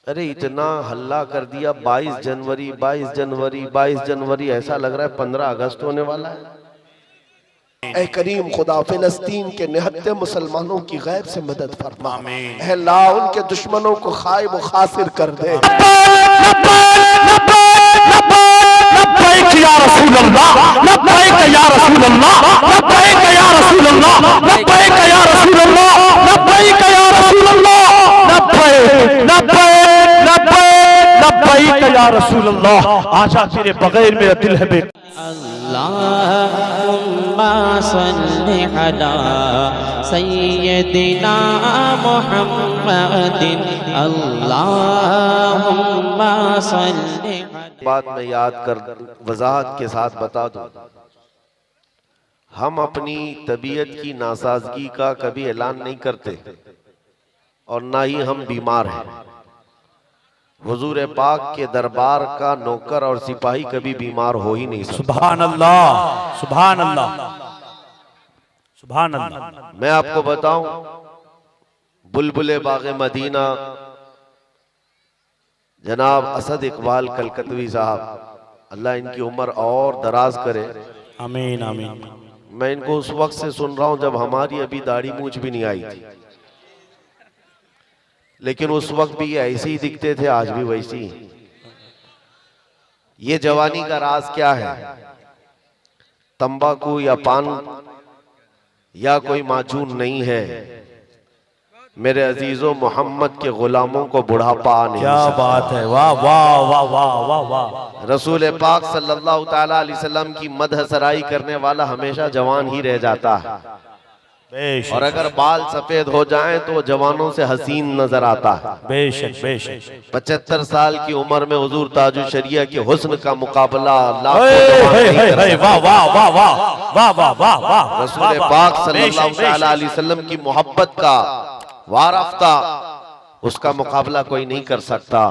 अरे इतना हल्ला कर दिया, 22 जनवरी 22 जनवरी 22 जनवरी, ऐसा लग रहा है 15 अगस्त होने वाला है। ऐ करीम खुदा फिलिस्तीन के निहत्ते मुसलमानों की गैब से मदद फरमा। ऐ अल्लाह उनके दुश्मनों को खाइब व खासिर कर दे। लब्बैक या रसूल अल्लाह, लब्बैक या रसूल अल्लाह, लब्बैक या रसूल अल्लाह, लब्बैक या रसूल अल्लाह, लब्बैक या रसूल अल्लाह, लब्बैक लब्बैक लब्बैक लब्बैक या रसूल अल्लाह। आशा तेरे बगैर मेरा दिल है बेटा। अल्लाहुम्मा सल्लि अला सय्यदिना मुहम्मदिन, अल्लाहुम्मा सल्लि। बात में याद कर वजाहत के साथ बता दूं, हम अपनी तबीयत की नासाजगी का कभी ऐलान नहीं करते और ना ही हम बीमार हैं। हुजूर पाक के दरबार का नौकर और सिपाही कभी बीमार हो ही नहीं सकता। सुभान अल्लाह, सुभान अल्लाह, सुभान अल्लाह। मैं आपको बताऊं, बुलबुले बागे मदीना जनाब असद इकबाल कलकतवी साहब, अल्लाह इनकी उम्र और दराज करे। आमीन आमीन। मैं इनको उस वक्त से सुन रहा हूं जब हमारी अभी दाढ़ी मूछ भी नहीं आई थी, लेकिन उस वक्त भी ये ऐसे ही दिखते थे, आज भी वैसी ही। ये जवानी का राज क्या है? तंबाकू या पान या कोई माजून नहीं है मेरे अजीजों, मोहम्मद के गुलामों को बुढ़ापा नहीं। क्या बात है, वाह वाह वाह वाह वाह वाह। रसूल पाक सल्लल्लाहु ताला अलैहि वसल्लम की मदह सराई करने वाला हमेशा जवान ही रह जाता है, और अगर बाल सफेद हो जाएं तो जवानों से हसीन नजर आता है। बेशक बेशक। 75 साल की उम्र में हुजूर ताजुल शरिया के हुस्न का मुकाबला रसूल पाक सल्लल्लाहु ताला अलैहि वसल्लम की मोहब्बत का वारफ्ता, उसका मुकाबला कोई नहीं कर सकता।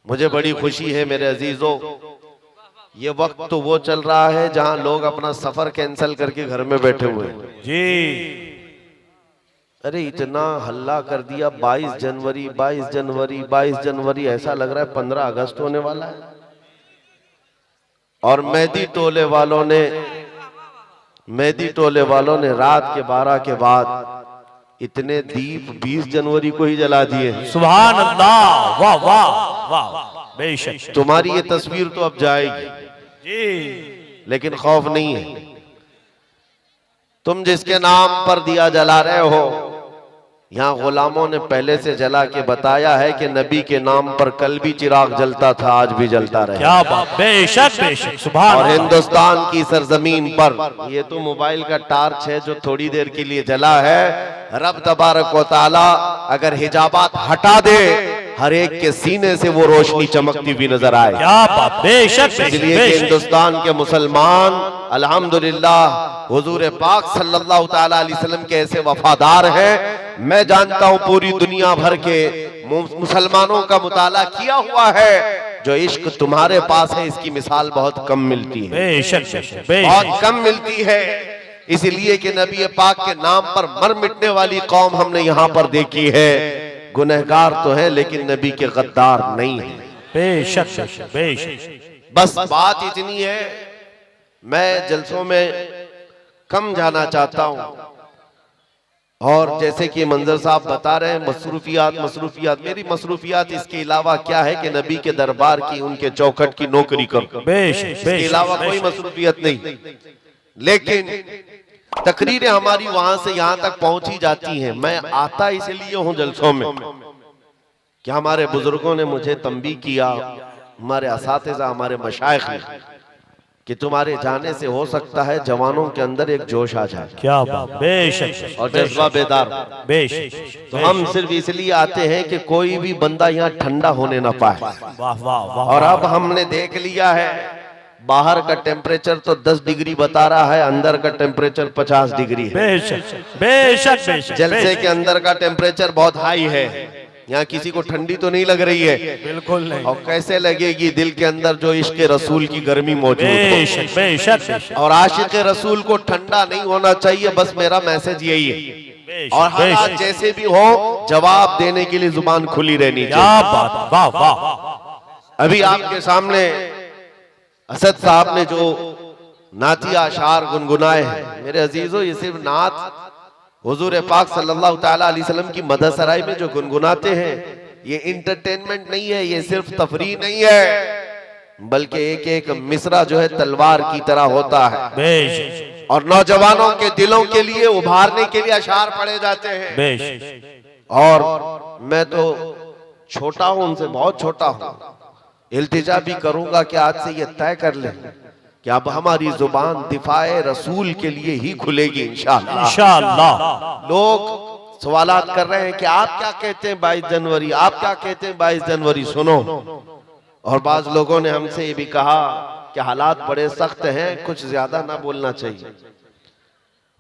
मुझे बड़ी खुशी है मेरे अजीजों, ये वक्त तो वो चल रहा है जहां लोग अपना सफर कैंसिल करके घर में बैठे हुए हैं जी। अरे इतना हल्ला कर दिया, 22 जनवरी 22 जनवरी 22 जनवरी, ऐसा लग रहा है 15 अगस्त होने वाला है। और मेहदी टोले वालों ने रात के 12 के बाद इतने दीप 20 जनवरी को ही जला दिए। सुभान अल्लाह, वाह वाह वाह। बेशक। तुम्हारी ये तस्वीर तो अब जाएगी जी, लेकिन खौफ नहीं है। तुम जिसके नाम पर दिया जला रहे हो, यहाँ गुलामों ने पहले से जला के बताया है कि नबी के नाम पर कल भी चिराग जलता था, आज भी जलता रहे। क्या बात, बेशक बेशक। सुभान। और हिंदुस्तान की सरजमीन पर ये तो मोबाइल का टार्च है जो थोड़ी देर के लिए जला है। रब तबारक व तआला अगर हिजाबात हटा दे, हर एक के सीने से वो रोशनी चमकती हुई नजर आए। क्या बात, बेशक। इसलिए कि हिंदुस्तान के मुसलमान अल्हम्दुलिल्लाह हुजूर पाक सल्लल्लाहु ताला अलैहि वसल्लम के ऐसे वफादार हैं। मैं जानता हूं पूरी दुनिया भर के मुसलमानों का मुताला किया हुआ है, जो इश्क तुम्हारे पास है इसकी मिसाल बहुत कम मिलती है। बेशक बहुत कम मिलती है। इसलिए कि नबी पाक के नाम पर मर मिटने वाली कौम हमने यहाँ पर देखी है। गुनहगार तो है लेकिन नबी के गद्दार नहीं है। बेशक बेशक। बस बात इतनी है, मैं जलसों में कम जाना चाहता हूं। और जैसे कि मंजर साहब बता रहे हैं, मसरूफियात, मेरी मसरूफियात इसके अलावा क्या है कि नबी के दरबार की, उनके चौखट की नौकरी करूं, इसके अलावा कोई मसरूफियत नहीं। लेकिन तकरीरें हमारी वहां से यहां तक पहुंची जाती हैं। मैं आता इसलिए हूं जलसों में कि हमारे बुजुर्गों ने मुझे तंबीह किया, हमारे असातिज़ा, हमारे मशाइख ने, कि तुम्हारे जाने से हो सकता है जवानों के अंदर एक जोश आ जाए। क्या बात, बेशक। और जज्बा बेदार। बेशक। तो हम सिर्फ इसलिए आते हैं कि कोई भी बंदा यहाँ ठंडा होने ना पाए। वाह वाह वाह। और अब हमने देख लिया है, बाहर का टेम्परेचर तो 10 डिग्री बता रहा है, अंदर का टेम्परेचर 50 डिग्री है। बेशक बेशक बेशक। जलसे के अंदर का टेम्परेचर बहुत हाई है। यहाँ किसी को ठंडी तो नहीं लग रही है, बिल्कुल नहीं। और कैसे लगेगी दिल के अंदर जो इश्क रसूल की गर्मी मौजूद है। बेशक बेशक। और आशिक रसूल को ठंडा नहीं होना चाहिए, बस मेरा मैसेज यही है। और हालात जैसे भी हो जवाब देने के लिए जुबान खुली रहनी चाहिए। क्या बात, वाह वाह। अभी आपके सामने असद साहब ने जो नाती अशार गुनगुनाए हैं, मेरे अजीजों, ये सिर्फ नात हुजूर पाक सल्लल्लाहु ताला अलैहि वसल्लम की मदद सराय में जो गुनगुनाते हैं, ये इंटरटेनमेंट नहीं है, ये सिर्फ तफरीह नहीं है, बल्कि एक एक मिसरा जो है तलवार की तरह होता है और नौजवानों के दिलों के लिए उभारने के लिए अशार पढ़े जाते हैं। और मैं तो छोटा हूं, उनसे बहुत छोटा हूं, इल्तिजा भी करूंगा कि आज से ये तय कर लें कि अब हमारी जुबान दिफाए रसूल के लिए ही खुलेगी इंशाअल्लाह। इंशाअल्लाह। लोग सवालात कर रहे हैं कि आप क्या कहते हैं 22 जनवरी, आप क्या कहते हैं 22 जनवरी, सुनो। और बाज लोगों ने हमसे ये भी कहा कि हालात बड़े सख्त हैं, कुछ ज्यादा ना बोलना चाहिए।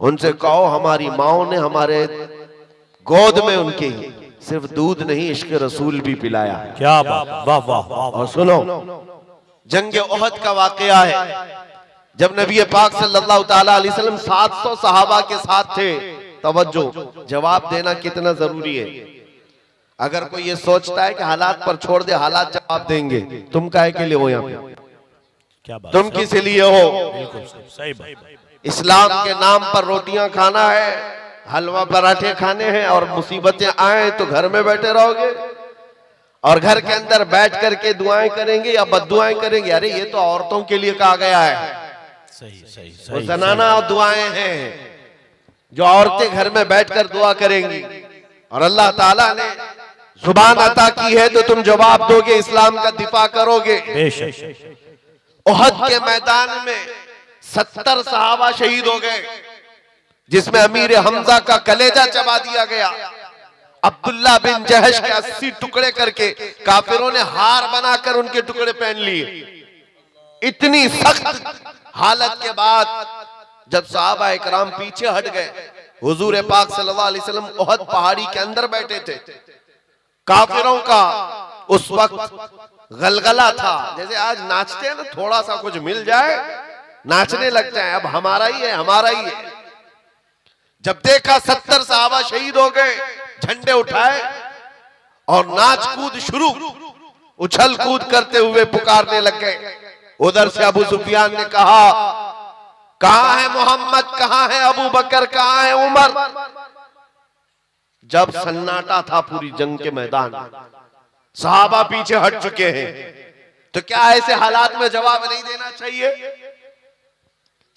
उनसे कहो हमारी माओ ने हमारे गोद में उनके सिर्फ दूध नहीं इश्क रसूल भी पिलाया है। क्या बात, वाह वाह। और सुनो, जंग ओहद का वाकया है, जब नबी पाक सल्लल्लाहु ताला अलैहि वसल्लम 700 सहाबा के साथ थे। तवज्जो, जवाब देना कितना जरूरी है। अगर कोई ये सोचता है कि हालात पर छोड़ दे, हालात जवाब देंगे, तुम काहे के लिए हो यहाँ पे? क्या बात, तुम किस लिए हो? बिल्कुल सही बात। इस्लाम के नाम पर रोटियां खाना है, हलवा पराठे खाने हैं, और मुसीबतें आए तो घर में बैठे रहोगे और घर के अंदर बैठ करके दुआएं करेंगे या बद्दुआएं करेंगे? अरे ये तो औरतों के लिए कहा गया है। सही सही वो सही। जनाना दुआएं हैं जो औरतें घर में बैठकर दुआ करेंगी, और अल्लाह ताला ने जुबान अता की है तो तुम जवाब दोगे, इस्लाम का दिफा करोगे। बेशक। ओहद के मैदान में 70 सहाबा शहीद हो गए, जिसमें अमीर हमजा का कलेजा चबा दिया गया। अब्दुल्ला बिन जहश के 80 टुकड़े करके काफिरों ने हार बनाकर उनके टुकड़े पहन लिए। इतनी सख्त हालत के बाद जब सहाबा इकराम पीछे हट गए, हुजूर पाक सल्लल्लाहु अलैहि वसल्लम ओहद पहाड़ी के अंदर बैठे थे। काफिरों का उस वक्त गलगला था, जैसे आज नाचते हैं ना, थोड़ा सा कुछ मिल जाए नाचने लग जाए, अब हमारा ही है, हमारा ही है। जब देखा 70 सहाबा शहीद हो गए, झंडे उठाए और नाच कूद शुरू, उछल कूद करते हुए पुकारने लग गए। उधर से अबू सुफियान ने कहा, कहां है मोहम्मद, कहां है अबू बकर, कहां है उमर? जब सन्नाटा था पूरी जंग के मैदान, सहाबा पीछे हट चुके हैं, तो क्या ऐसे हालात में जवाब नहीं देना चाहिए?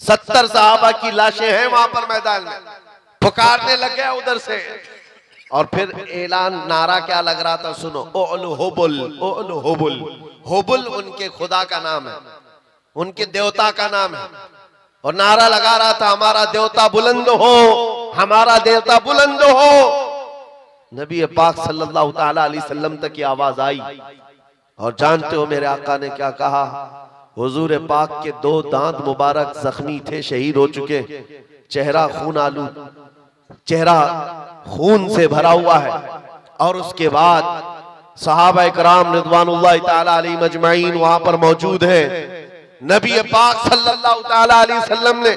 70 सहाबा की लाशें हैं वहां पर मैदान में, पुकारने लग गया उधर से। और फिर ऐलान, नारा क्या लग रहा था, सुनो, ओलु होबुल, ओलु होबुल। होबुल उनके खुदा का नाम है, उनके देवता का नाम है, और नारा लगा रहा था, हमारा देवता बुलंद हो, हमारा देवता बुलंद हो। नबी पाक सल्लल्लाहु ताला अलैहि वसल्लम तक की आवाज आई, और जानते हो मेरे आका ने क्या कहा? हुजूर पाक के 2 दांत मुबारक जख्मी थे, शहीद हो चुके, चेहरा खून आलू, चेहरा खून से भरा हुआ है। और उसके बाद सहाबा इकराम रिज़वानुल्लाहि ताला अलैहिम अजमईन वहां पर मौजूद है। नबी पाक सल्लल्लाहु ताला अलैहि वसल्लम ने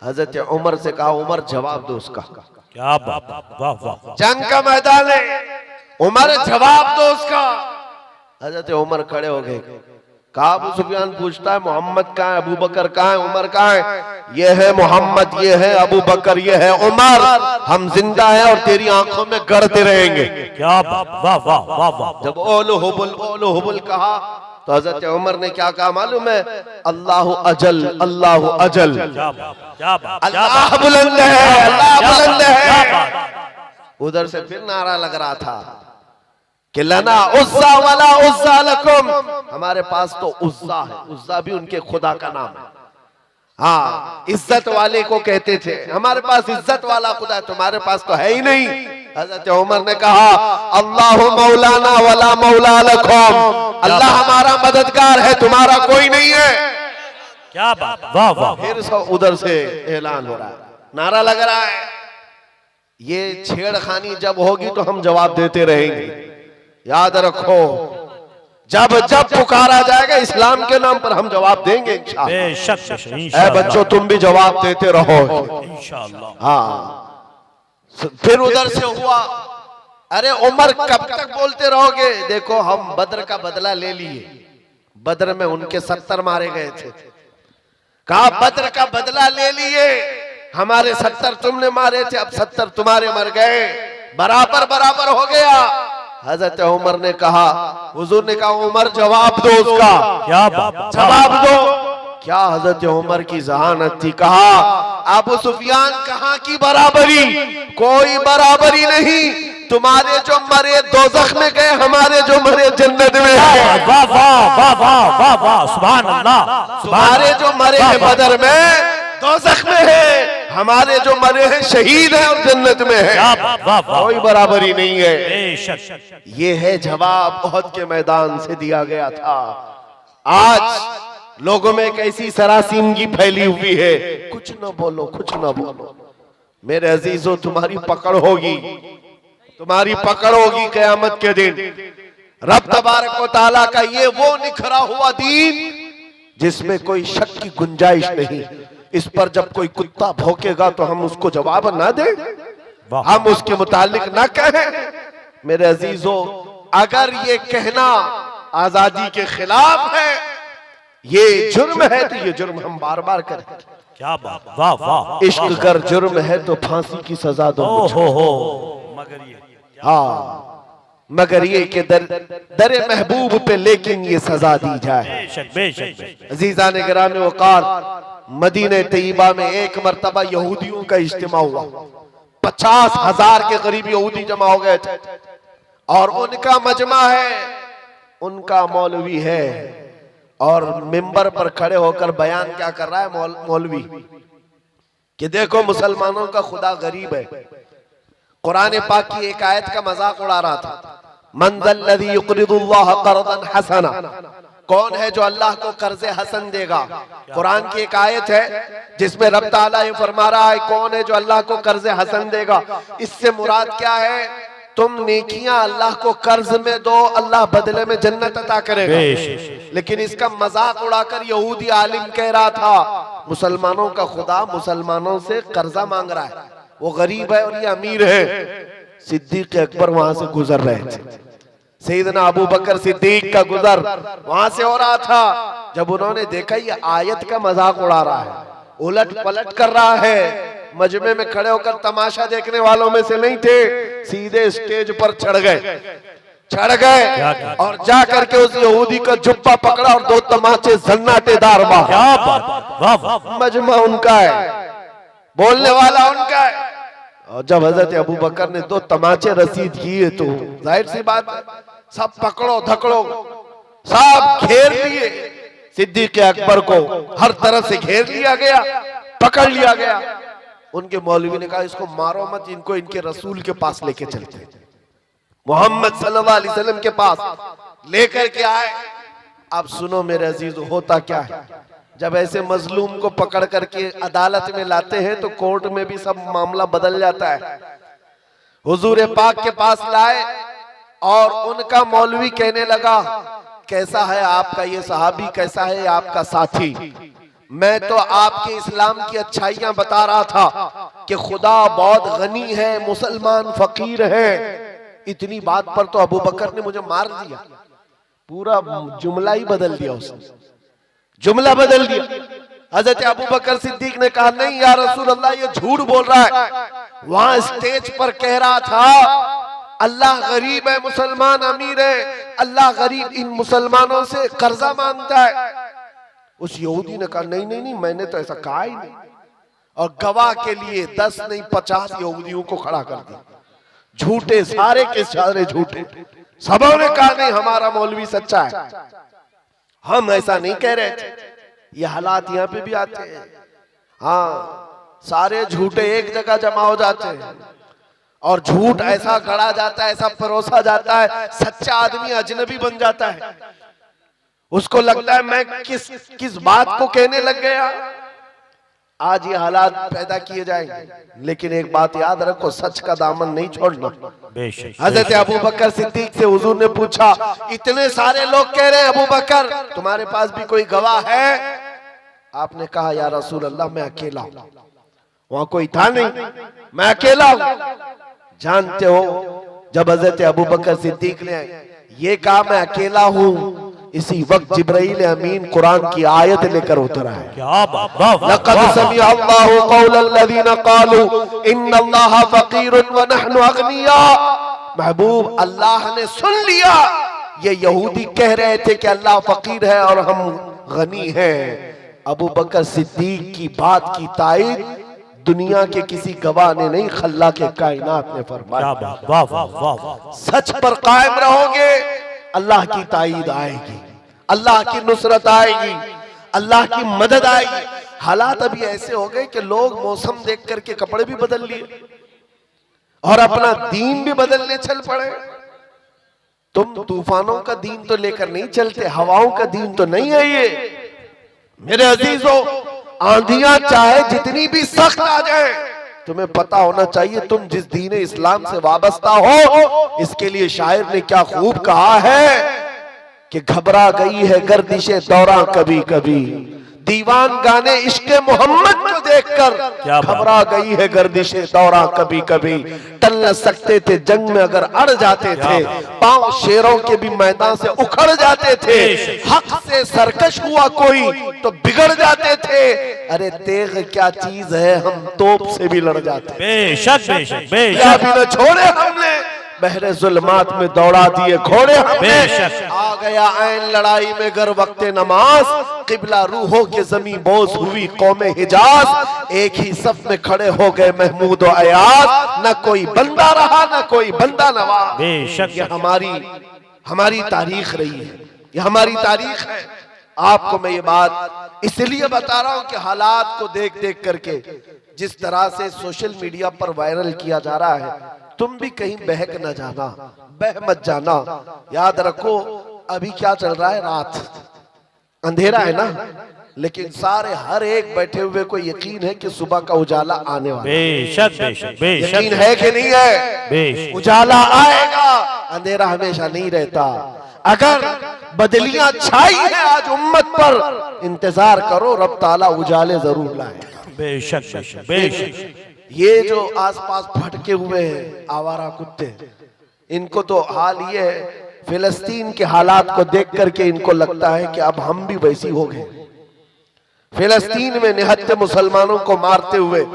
हजरत उमर से कहा, उमर जवाब दो उसका। क्या बात, वाह वाह। जंग का मैदान है, उमर जवाब दो उसका। हजरत उमर खड़े हो गए, कहा, अबू सुफियान पूछता है मोहम्मद कहाँ है, अबू बकर कहाँ है, उमर कहाँ है? ये है मोहम्मद, ये है अबू बकर, ये है उमर, हम जिंदा हैं और तेरी आंखों में गड़ते रहेंगे। क्या बात, वाह वाह वाह वाह। जब ओलो हुबुल कहा तो हजरत उमर ने क्या कहा मालूम है? अल्लाह अजल, अल्लाह अजल, अल्लाह बुलंद है, अल्लाह बुलंद है। उधर से फिर नारा लग रहा था कि लना उज़्ज़ा वला उज़्ज़ा लकुम, हमारे पास तो उज़्ज़ा है, उज़्ज़ा भी उनके खुदा का नाम है। हाँ, इज्जत वाले को कहते थे, हमारे पास इज्जत वाला खुदा है, तुम्हारे पास तो है ही नहीं। हजरत उमर ने कहा, अल्लाह मौलाना वला मौला लकुम, अल्लाह हमारा मददगार है, तुम्हारा कोई नहीं है। क्या बात, वाह वाह। फिर उधर से ऐलान हो रहा है, नारा लग रहा है। ये छेड़खानी जब होगी तो हम जवाब देते रहेंगे, याद रखो, जब जब पुकारा जाएगा इस्लाम के नाम पर हम जवाब देंगे इंशाअल्लाह। बच्चों तुम भी जवाब देते रहो इंशाअल्लाह। हाँ, फिर उधर से हुआ, अरे उमर कब तक बोलते रहोगे? देखो हम बद्र का बदला ले लिए, बद्र में उनके 70 मारे गए थे। कहा बद्र का बदला ले लिए, हमारे 70 तुमने मारे थे, अब 70 तुम्हारे मर गए, बराबर बराबर हो गया। हजरत उमर ने कहा, हुजूर ने कहा उमर जवाब दो उसका, क्या बात, जवाब दो। क्या हजरत उमर की जहानत थी। कहा अबू सुफियान कहाँ की बराबरी, कोई बराबरी नहीं। तुम्हारे जो मरे दोज़ख में गए, हमारे जो मरे जन्नत में है। वाह वाह वाह वाह वाह वाह, सुभान अल्लाह। तुम्हारे जो मरे हैं बदर में दोज़ख में है, हमारे जो मरे हैं शहीद हैं और जन्नत में है। कोई बराबरी नहीं है। ये है जवाब उहद के मैदान से दिया गया था। आज लोगों में एक ऐसी सरासीमगी फैली हुई है, कुछ न बोलो, कुछ न बोलो। मेरे अजीजों, तुम्हारी पकड़ होगी, तुम्हारी पकड़ होगी क़यामत के दिन। रब तबारक व तआला का ये वो निखरा हुआ दीन जिसमें कोई शक की गुंजाइश नहीं। इस पर जब कोई कुत्ता भौंकेगा तो हम उसको जवाब ना दें, हम उसके मुतालिक ना कहें। मेरे अजीजों, अगर ये कहना आजादी के खिलाफ है, ये जुर्म है, तो ये जुर्म हम बार बार करें। क्या बात, वाह वाह। इश्क अगर जुर्म है तो फांसी की सजा दो। मगर ये, हाँ, मगर ये कि दरे महबूब पे लेकिन ये सजा दी जाए। बेशक बेशक। अजीजा ने गिरामे वकार, मदीने तैयबा में एक मर्तबा यहूदियों का इज्तिमा हुआ। 50,000 के करीब यहूदी जमा हो गए थे और उनका मजमा है, उनका मौलवी है और मिंबर पर खड़े होकर बयान क्या कर रहा है मौलवी कि देखो मुसलमानों का खुदा गरीब है। कुरान पाक की एक आयत का मजाक उड़ा रहा था, मन ज़ल्लज़ी युक़रिदुल्लाह क़र्ज़न हसना, कौन है जो अल्लाह को कर्ज़े हसन देगा। कुरान की एक आयत है जिसमें रब ताला ये फरमा रहा है, कौन है जो अल्लाह को कर्ज़े हसन देगा। इससे मुराद क्या है? तुम नेकियां अल्लाह को कर्ज में दो, अल्लाह बदले में जन्नत अता करेगा। लेकिन इसका मजाक उड़ाकर यहूदी आलिम कह रहा था, मुसलमानों का खुदा मुसलमानों से कर्जा मांग रहा है, वो गरीब है और ये अमीर है। सिद्दीक अकबर वहां से गुजर रहे थे, सैयदना अबू बकर सिद्दीक का गुजर वहां से हो रहा था। जब उन्होंने देखा ये आयत का मजाक उड़ा रहा है, उलट पलट कर रहा है, मजमे में खड़े होकर तमाशा देखने वालों में से नहीं थे, सीधे स्टेज पर चढ़ गए और जा करके उस यहूदी का जुब्बा पकड़ा और 2 तमाचे सन्नाटेदार मारे। मजमा उनका है, बोलने वाला उनका है। और जब हजरत अबू बकर ने 2 तमाचे रसीद किए तो जाहिर सी बात है, सब पकड़ो धकड़ो, सब घेर लिए। सिद्दीक अकबर को हर तरफ से घेर लिया गया, पकड़ लिया गया। उनके मौलवी ने कहा इसको मारो मत, इनको इनके रसूल के पास लेके चलते, मोहम्मद सल्लल्लाहु अलैहि वसल्लम के पास लेकर के आए। अब सुनो मेरे अजीज, होता क्या है जब ऐसे मजलूम को पकड़ करके अदालत में लाते हैं तो कोर्ट में भी सब मामला बदल जाता है। हुजूर पाक के पास लाए और उनका मौलवी कहने लगा, कैसा है आपका ये सहाबी, कैसा है आपका साथी? मैं तो आपके इस्लाम की अच्छाइयां बता रहा था कि खुदा बहुत गनी है, मुसलमान फकीर है। इतनी बात पर तो अबू बकर ने मुझे मार दिया, पूरा जुमला ही बदल दिया, उसने जुमला बदल दिया। हजरत अबू बकर सिद्दीक ने कहा नहीं या रसूल अल्लाह, ये झूठ बोल रहा है। वहां स्टेज पर कह रहा था अल्लाह गरीब है, मुसलमान अमीर है, अल्लाह गरीब इन मुसलमानों से कर्जा मांगता है। उस यहूदी ने कहा नहीं नहीं नहीं, मैंने तो ऐसा कहा ही नहीं। और गवाह के लिए 10 नहीं 50 यहूदियों को खड़ा कर दिया, झूठे, सारे के सारे झूठे। सबों ने कहा नहीं हमारा मौलवी सच्चा है, हम ऐसा नहीं कह रहे थे। ये हालात यहाँ पे भी आते हैं। हाँ, सारे झूठे एक जगह जमा हो जाते हैं और झूठ ऐसा गढ़ा जाता है, ऐसा परोसा जाता है, सच्चा आदमी अजनबी बन जाता है। उसको लगता है मैं किस बात को कहने लग गया। आज ये हालात पैदा किए जाएंगे, लेकिन एक बात याद रखो, सच का दामन नहीं छोड़ना। हजरत अबू बकर सिद्दीक से हुजूर ने पूछा, इतने सारे लोग कह रहे हैं अबू बकर तुम्हारे पास भी कोई गवाह है? आपने कहा या रसूल अल्लाह मैं अकेला हूं। वहां कोई था नहीं, मैं अकेला हूं। जानते हो जब हजरत अबू बकर सिद्दीक ने ये कहा मैं अकेला हूं, इसी वक्त जिब्राइल अमीन कुरान की आयत लेकर उतरा है। क्या बात, वाह वाह, लक़द वाह, समिअ अल्लाहु क़ौलल लज़ीना क़ालू इन्नल्लाहा फ़क़ीरुन व नहनु अग़निया। महबूब, अल्लाह ने सुन लिया, ये यहूदी कह रहे थे कि अल्लाह फकीर है और हम गनी हैं। अबू बकर सिद्दीक की बात की तायद दुनिया के किसी गवाह ने नहीं, खल्ला के कायनात ने फरमाया। क्या बात, वाह वाह, वाह वाह। सच पर कायम रहोगे, अल्लाह की तायद आएगी, अल्लाह की नुसरत आएगी, अल्लाह की मदद आएगी। हालात अभी ऐसे हो गए कि लोग मौसम देख करके कपड़े भी बदल लिए और अपना दीन भी बदलने चल पड़े। तुम तूफानों का दीन तो लेकर नहीं चलते, हवाओं का दीन तो नहीं है ये। मेरे अजीजों, आंधियां चाहे जितनी भी सख्त आ जाए, तुम्हें पता होना चाहिए तुम जिस दीन इस्लाम से वाबस्ता हो। इसके लिए शायर ने क्या खूब कहा है कि घबरा गई है गर्दिशे दौरा कभी कभी, दीवान गाने इश्क़े मोहम्मद को देखकर घबरा गई है गर्दिशे दौरा कभी कभी। टल न सकते थे जंग में अगर अड़ जाते थे, पांव शेरों के भी मैदान से उखड़ जाते थे। हक से सरकश हुआ कोई तो बिगड़ जाते थे। अरे तेग क्या चीज है, हम तोप से भी लड़ जाते। बेशक बेशक क्या बेशक, भी न छोड़े हमने, बहरे जुल्मात में दौड़ा दिए घोड़े हमने। आ गया ऐन लड़ाई में गर वक्ते नमाज, किबला रूहों के जमी बोझ हुई कौमे हिजाज। एक ही सफ में खड़े हो गए महमूद और अयाज, न कोई बंदा रहा न कोई बंदा नवाज। बेशक ये हमारी तारीख रही है, ये हमारी तारीख है। आपको मैं ये बात इसलिए बता रहा हूं कि हालात को देख देख करके जिस तरह से सोशल मीडिया पर वायरल किया जा रहा है, तुम भी कहीं बहक न जाना, बह मत जाना। याद रखो अभी क्या चल रहा है, रात अंधेरा है ना, लेकिन सारे हर एक बैठे हुए को यकीन है कि सुबह का उजाला आने वाला है। बेशक बेशक बेशक, यकीन है कि नहीं है? बेशक उजाला आएगा, अंधेरा हमेशा नहीं रहता। अगर बदलियां छाई है आज उम्मत पर, इंतजार करो रब ताला उजाले जरूर लाए। बेशक बेशक बेशक। ये जो आसपास भटके हुए हैं आवारा कुत्ते, इनको तो हाल ये है, फिलिस्तीन के हालात को देख करके इनको लगता है कि अब हम भी वैसी हो गए। फिलिस्तीन में निहत्थे मुसलमानों को मारते हुए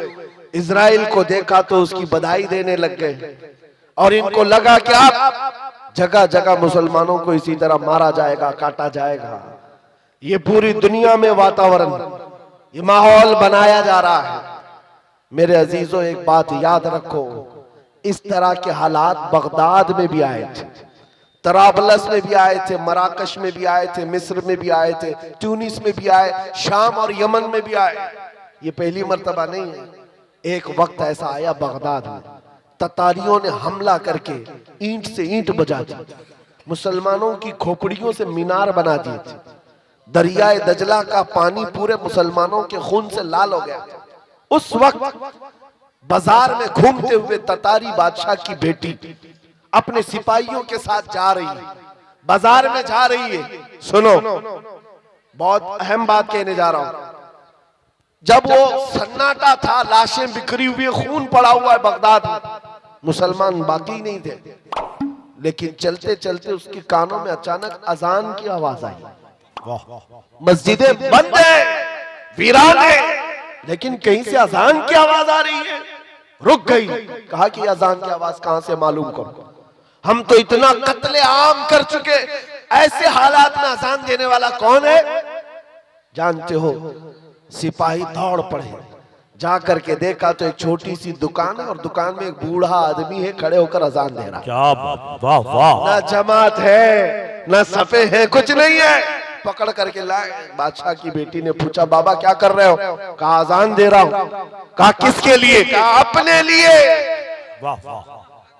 इजराइल को देखा तो उसकी बधाई देने लग गए, और इनको लगा कि अब जगह जगह मुसलमानों को इसी तरह मारा जाएगा, काटा जाएगा। ये पूरी दुनिया में वातावरण, ये माहौल बनाया जा रहा है। मेरे अजीजों, एक बात याद रखो, इस तरह के हालात बगदाद में भी आए थे, तराबलस में भी आए थे, मराकश में भी आए थे, मिस्र में भी आए थे, ट्यूनिस में भी आए, शाम और यमन में भी आए। ये पहली मर्तबा नहीं है। एक वक्त ऐसा आया बगदाद में, ततारियों ने हमला करके ईंट से ईंट बजा दी, मुसलमानों की खोपड़ियों से मीनार बना दिए थे। दरियाए दजला का पानी पूरे मुसलमानों के खून से लाल हो गया। उस वक्त बाजार में घूमते हुए ततारी बादशाह की बेटी अपने सिपाहियों के साथ जा रही है, बाजार में जा रही है। सुनो, बहुत अहम बात कहने जा रहा हूं। जब वो सन्नाटा था, लाशें बिखरी हुई, खून पड़ा हुआ है बगदाद में, मुसलमान बाकी नहीं थे, लेकिन चलते चलते उसके कानों में अचानक अजान की आवाज आई। मस्जिदें बंद है, वीरान है, लेकिन कहीं से अजान की आवाज आ रही है। रुक गई, कहा कि अजान की आवाज कहां से मालूम करो, हम तो इतना कत्ले आम कर चुके, ऐसे हालात में अजान देने वाला कौन है? जानते हो, सिपाही दौड़ पड़े, जा करके देखा तो एक छोटी सी दुकान है और दुकान में एक बूढ़ा आदमी है खड़े होकर अजान दे रहा। क्या वाह वाह, ना जमात है ना सफे है, कुछ नहीं है। पकड़ करके लाए। बादशाह की बेटी ने पूछा, बाबा क्या कर रहे हो? कहा अजान दे रहा हूं। कहा किसके लिए? कहा अपने लिए। वाह वाह।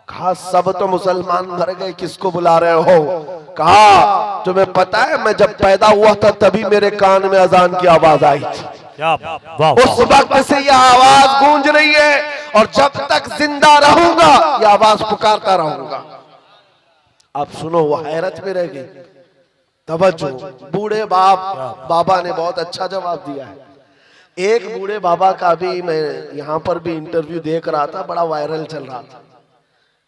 कहा सब तो मुसलमान मर गए, किसको बुला रहे हो? कहा तुम्हें पता है मैं जब पैदा हुआ था तभी मेरे कान में अजान की आवाज आई थी, उस वक्त से यह आवाज गूंज रही है और जब तक जिंदा रहूंगा यह आवाज पुकारता रहूंगा। अब सुनो, वो हैरत में रह गई। तवज्जो, बूढ़े बाबा ने बहुत अच्छा जवाब दिया है। एक बूढ़े बाबा का भी मैं यहाँ पर भी इंटरव्यू देख रहा था, बड़ा वायरल चल रहा था।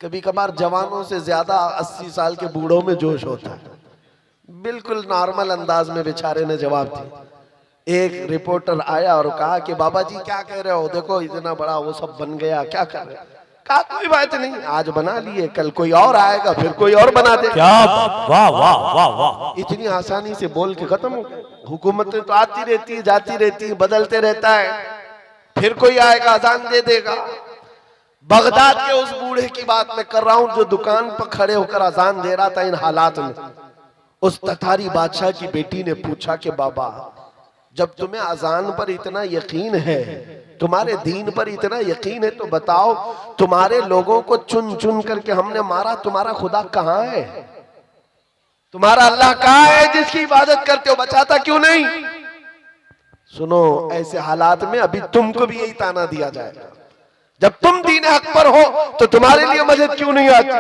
कभी कभार जवानों से ज्यादा 80 साल के बूढ़ों में जोश होता है। बिल्कुल नॉर्मल अंदाज में बेचारे ने जवाब दिया। एक रिपोर्टर आया और कहा कि बाबा जी क्या कह रहे हो, देखो इतना बड़ा वो सब बन गया, क्या कर रहे हो? कहा कोई बात नहीं, आज बना लिए, कल कोई और आएगा, फिर कोई और बना दे। क्या वाह वाह वाह वाह, इतनी आसानी से बोल के खत्म हो गया। हुकूमतें तो आती रहती है, जाती रहती है, बदलते रहता है, फिर कोई आएगा अजान दे देगा। बगदाद के उस बूढ़े की बात मैं कर रहा हूं जो दुकान पर खड़े होकर अजान दे रहा था इन हालात में। उस ततारी बादशाह की बेटी ने पूछा कि बाबा, जब तुम्हें अजान पर इतना यकीन है, तुम्हारे दीन पर इतना यकीन है, तो बताओ तुम्हारे लोगों को चुन चुन करके हमने मारा, तुम्हारा खुदा कहाँ है? तुम्हारा अल्लाह कहाँ है जिसकी इबादत करते हो? बचाता क्यों नहीं? सुनो, ऐसे हालात में अभी तुमको भी यही ताना दिया जाएगा। जब तुम दीन हक पर हो तो तुम्हारे लिए मदद क्यों नहीं आती?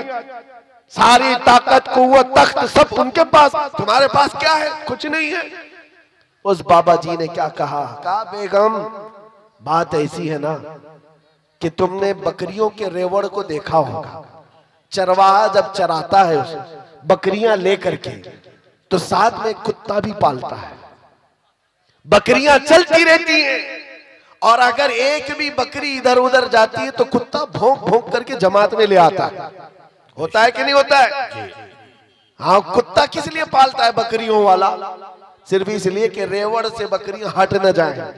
सारी ताकत, कुव्वत, तख्त सब उनके पास, तुम्हारे पास क्या है? कुछ नहीं है। उस बाबा जी ने क्या कहा? कहा बेगम, बात ऐसी है ना कि तुमने बकरियों के रेवड़ को देखा होगा। चरवाहा जब चराता है उसे बकरियां लेकर के, तो साथ में कुत्ता भी पालता है। बकरियां चलती रहती हैं और अगर एक भी बकरी इधर उधर जाती है तो कुत्ता भौंक भौंक करके जमात में ले आता है। होता है कि नहीं होता है? हाँ, कुत्ता किस लिए पालता है बकरियों वाला? सिर्फ इसलिए कि रेवड़ से बकरियां हट न जाएं।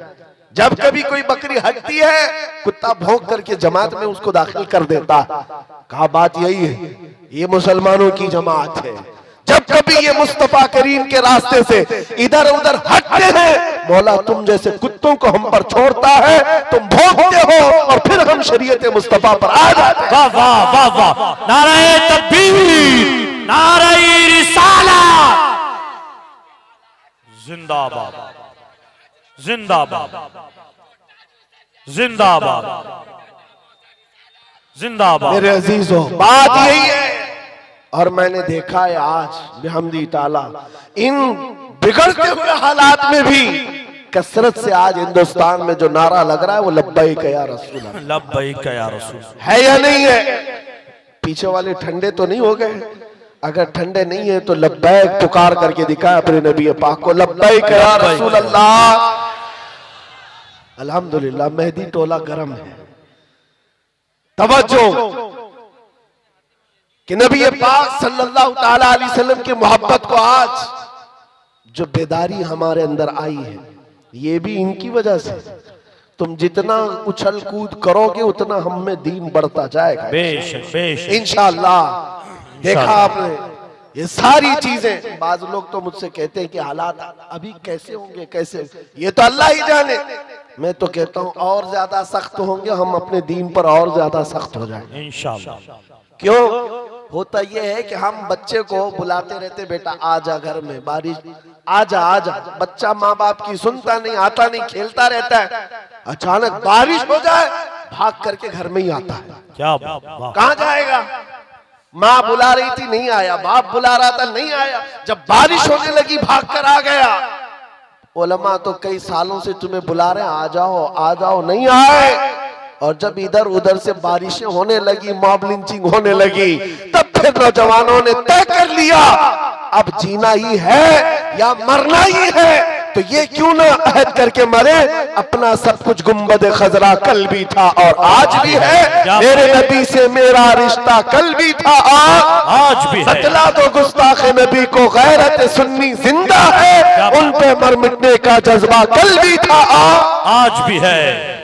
जब कभी कोई बकरी हटती है, कुत्ता भौंक करके जमात में उसको दाखिल कर देता है। कहा बात यही है, ये मुसलमानों की जमात है। जब कभी ये मुस्तफा करीम के रास्ते से इधर उधर हटते हैं, मौला तुम जैसे कुत्तों को हम पर छोड़ता है, तुम भौंकते हो और फिर हम शरीयत मुस्तफा पर आ जाते हैं। वाह वाह वाह वाह, नारे तकबीर, नारे रिसालत, जिंदाबाद जिंदाबाद जिंदाबाद जिंदाबाद। मेरे अजीजों, बात यही है। और मैंने देखा है आज बिहम्दी ताला इन बिगड़ते हुए हालात में भी कसरत से आज हिंदुस्तान में जो नारा लग रहा है वो लब्बैक या रसूल अल्लाह, लब्बैक या रसूल है या नहीं है? पीछे वाले ठंडे तो नहीं हो गए? अगर ठंडे नहीं है तो लब्बैक पुकार करके दिखाया अपने नबी पाक को, लब्बैक या रसूल अल्लाह। अल्हम्दुलिल्लाह मेहदी टोला गरम है। तवज्जो कि नबी पाक सल्लल्लाहु ताला अलैहि वसल्लम की मोहब्बत को आज जो बेदारी हमारे अंदर आई है, ये भी इनकी वजह से। तुम जितना उछल कूद करोगे उतना हम में दीन बढ़ता जाएगा बेशक बेशक इंशाअल्लाह। देखा आपने ये सारी चीजें। बाज लोग तो मुझसे कहते हैं कि हालात अभी कैसे होंगे, कैसे, ये तो अल्लाह ही जाने। मैं तो कहता हूँ और ज्यादा सख्त होंगे, हम अपने दीन पर और ज्यादा सख्त हो जाएंगे इंशाअल्लाह। क्यों? होता यह है कि हम बच्चे को बुलाते रहते, बेटा आजा घर में, बारिश आजा आजा। बच्चा माँ बाप की सुनता नहीं, आता नहीं, खेलता रहता है। अचानक बारिश हो जाए, भाग करके घर में ही आता है। क्या वाह, कहाँ जाएगा? माँ बुला रही थी नहीं आया, बाप बुला रहा था नहीं आया, जब बारिश होने लगी भाग कर आ गया। उलमा तो कई सालों से तुम्हें बुला रहे हैं, आ जाओ, नहीं आए। और जब इधर उधर से बारिशें होने लगी, मॉब लिंचिंग होने लगी, तब फिर नौजवानों ने तय कर लिया अब जीना ही है या मरना ही है, तो ये क्यों ना अहद करके मरे। अपना सब कुछ गुंबद खजरा कल भी था और आज भी है, मेरे नबी से मेरा रिश्ता कल भी था आज भी है। बतला दो गुस्ताख नबी को गैरत सुन्नी जिंदा है, उन पे मर मिटने का जज्बा कल भी था आज भी है।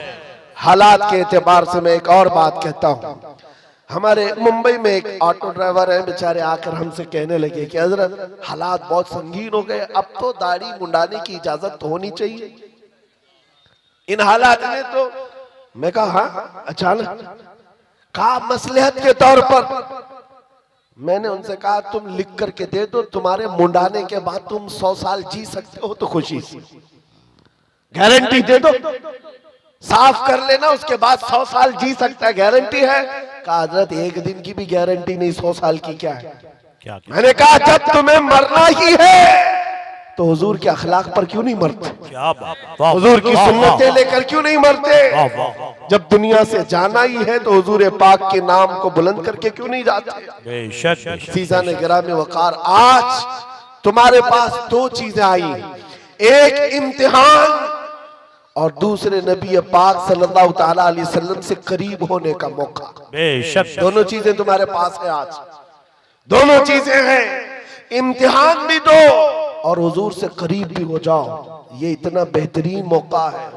हालात के एतबार से मैं एक और बात कहता हूँ। हमारे मुंबई में एक ऑटो ड्राइवर है, बेचारे आकर हमसे कहने लगे कि हजरत हालात बहुत संगीन हो गए, अब तो दाढ़ी मुंडाने की इजाजत तो होनी चाहिए इन हालात में। तो मैं कहा हाँ, अचानक कहा मसलहत के तौर पर। मैंने उनसे कहा तुम लिख करके दे दो, तुम्हारे मुंडाने के बाद तुम 100 साल जी सकते हो तो खुशी से गारंटी दे दो, साफ कर लेना, उसके बाद 100 साल जी सकता है, गारंटी है। कहा हजरत एक दिन की भी गारंटी नहीं, 100 साल की क्या है? क्या मैंने कहा जब तुम्हें मरना ही है तो हुजूर के अखलाक पर क्यों नहीं मरते? क्या बात, वाह, हुजूर की वाह, सुन्नतें लेकर क्यों नहीं मरते? वाह, वाह, जब दुनिया से जाना ही है तो हुजूर पाक के नाम को बुलंद करके क्यों नहीं जाते? बेशक बेशक। सीज़ान गिरामी वकार, आज तुम्हारे पास दो चीजें आई हैं, एक इम्तिहान और दूसरे नबी पाक सल्लल्लाहु ताला अलैहि वसल्लम से करीब होने का मौका। बेशक दोनों चीजें तुम्हारे पास है आज, दोनों चीजें हैं, इम्तिहान भी दो और हुजूर से करीब भी हो जाओ। ये इतना बेहतरीन मौका है।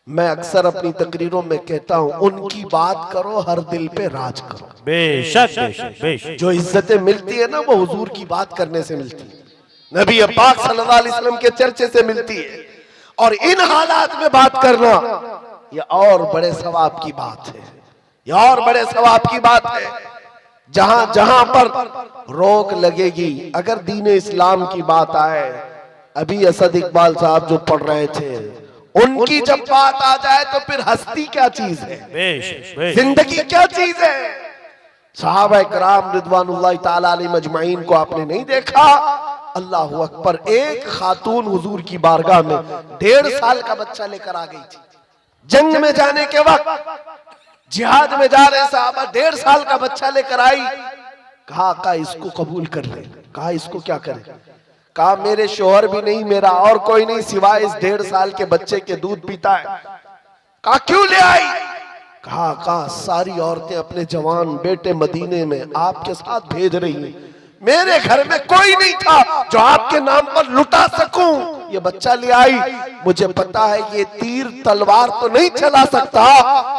मैं अक्सर अपनी तकरीरों में कहता हूं, उनकी बात करो, हर दिल पे राज करो। बेशक बेशक बेशक। जो इज्जतें मिलती है ना, वो हुजूर की बात करने से मिलती है, नबी पाक सल्लल्लाहु अलैहि वसल्लम के चर्चे से मिलती है। और इन हालात में बात करना ये और बड़े सवाब की बात है, ये और बड़े सवाब की बात है। जहां जहां पर रोक लगेगी, अगर दीन इस्लाम की बात आए, अभी असद इकबाल साहब जो पढ़ रहे थे, उनकी जब बात आ जाए तो फिर हस्ती क्या चीज है, बेशक बेशक। जिंदगी क्या चीज है। सहाबा इकराम रिदवानुल्लाह ताला अलैहिम अजमाइन को आपने नहीं देखा? अल्लाह अकबर, एक खातून हुजूर की बारगाह में 1.5 साल का बच्चा लेकर आ गई थी। जंग में जाने के वक्त, जिहाद में जा रहे साहबा, 1.5 साल का बच्चा लेकर आई। कहा इसको कबूल कर ले। कहा इसको क्या करे? कहा मेरे शोहर भी नहीं, मेरा और कोई नहीं सिवाय इस 1.5 साल के बच्चे के दूध पीता है। कहा क्यों ले आई? कहा सारी औरतें अपने जवान बेटे मदीने में आपके साथ भेज रही हैं, मेरे घर में कोई नहीं था जो आपके नाम पर लुटा सकूं, ये बच्चा ले आई। मुझे पता है ये तीर तलवार तो नहीं चला सकता,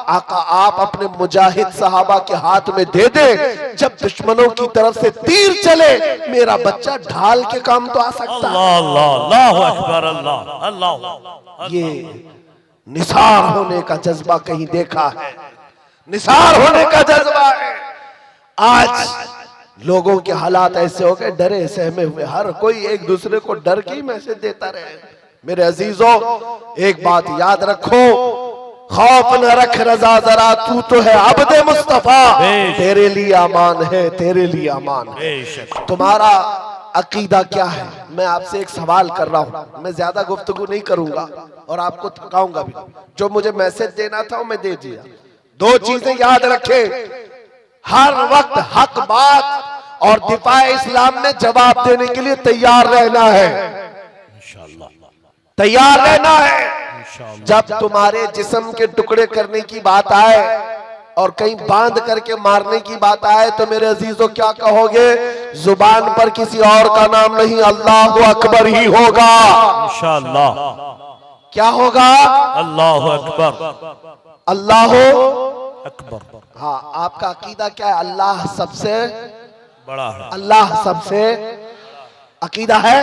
आका आप अपने मुजाहिद सहाबा के हाथ में दे दे, जब दुश्मनों की तरफ से तीर चले मेरा बच्चा ढाल के काम तो आ सकता है। अल्लाह अकबर, अल्लाह अल्लाह। ये निसार होने का जज्बा कहीं देखा है? निसार होने का जज्बा है। आज लोगों के हालात ऐसे हो गए, डरे सहमे हुए, हर कोई एक दूसरे को डर के ही मैसेज देता रहे। मेरे अजीजों, एक बात याद रखो, खौफ न रख रजा जरा, तू तो है अब्दे मुस्तफा, तेरे लिए अमान है, तेरे लिए अमान है। तुम्हारा अकीदा क्या है? मैं आपसे एक सवाल कर रहा हूं, मैं ज्यादा गुफ्तगू नहीं करूंगा और आपको थकाऊंगा भी। जो मुझे मैसेज देना था वो मैं दे दिया। दो चीजें याद रखें, हर वक्त हक बात और दिफाए इस्लाम में जवाब देने के लिए तैयार रहना है, तैयार रहना है। जब तुम्हारे जिस्म के टुकड़े करने की बात आए और कहीं बांध करके मारने की बात आए तो मेरे अजीजों क्या कहोगे? जुबान पर किसी और का नाम नहीं, अल्लाह अकबर ही होगा। इंशाअल्लाह। क्या होगा? अल्लाह अकबर, अल्लाह अकबर। हाँ, आपका अकीदा क्या है? अल्लाह सबसे बड़ा है, अल्लाह सबसे अकीदा है।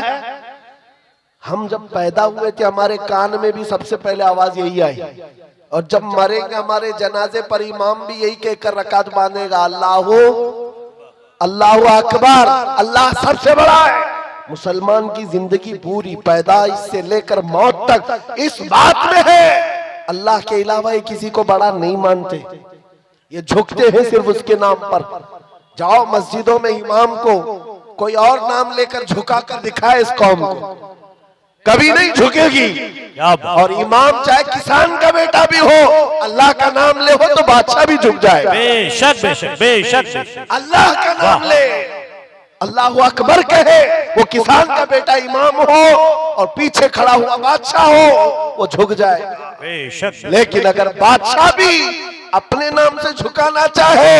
हम जब पैदा हुए थे हमारे कान में भी सबसे पहले आवाज यही आई, और जब मरेंगे हमारे जनाजे पर इमाम भी यही कहकर रकात बांधेगा, अल्लाह अकबर, अल्लाह सबसे बड़ा है। मुसलमान की जिंदगी पूरी पैदाइश से लेकर मौत तक इस बात में है, अल्लाह के अलावा ये किसी को बड़ा नहीं मानते, ये झुकते हैं सिर्फ उसके नाम पर। जाओ मस्जिदों में इमाम को कोई और नाम लेकर झुका कर दिखाए इस कौम को, कभी नहीं झुकेगी। और इमाम चाहे किसान का बेटा भी हो, अल्लाह का नाम ले हो तो बादशाह भी झुक जाए। बेशक बेशक बेशक। अल्लाह का नाम ले, अल्लाह अकबर कहे, वो किसान का बेटा इमाम हो और पीछे खड़ा हुआ बादशाह हो, वो झुक जाएगा। बेशक। लेकिन अगर बादशाह भी अपने नाम से झुकाना चाहे,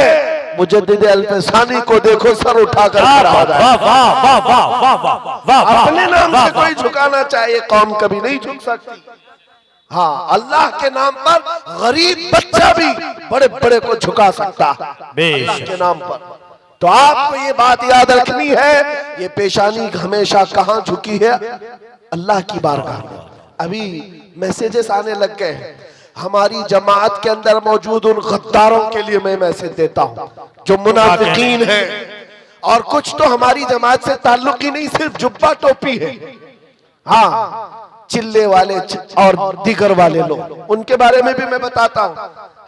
मुजद्दिद अल्फसानी को देखो, सर उठाकर खड़ा हो जाए। अपने नाम से कोई झुकाना चाहे, कौम कभी नहीं झुक सकती। हाँ, अल्लाह के नाम पर गरीब बच्चा भी बड़े बड़े को झुका सकता है अल्लाह के नाम पर। तो आपको ये बात याद रखनी है, ये पेशानी हमेशा कहाँ झुकी है? अल्लाह की बारगाह में। अभी मैसेजेस आने लग गए हैं, हमारी जमात के अंदर मौजूद उन गद्दारों के लिए मैं मैसेज देता हूं जो मुनाफिकीन है, और कुछ तो हमारी जमात से ताल्लुक ही नहीं, सिर्फ जुब्बा टोपी है। हाँ, चिल्ले वाले और दिगर वाले लोग, उनके बारे में भी मैं बताता हूं।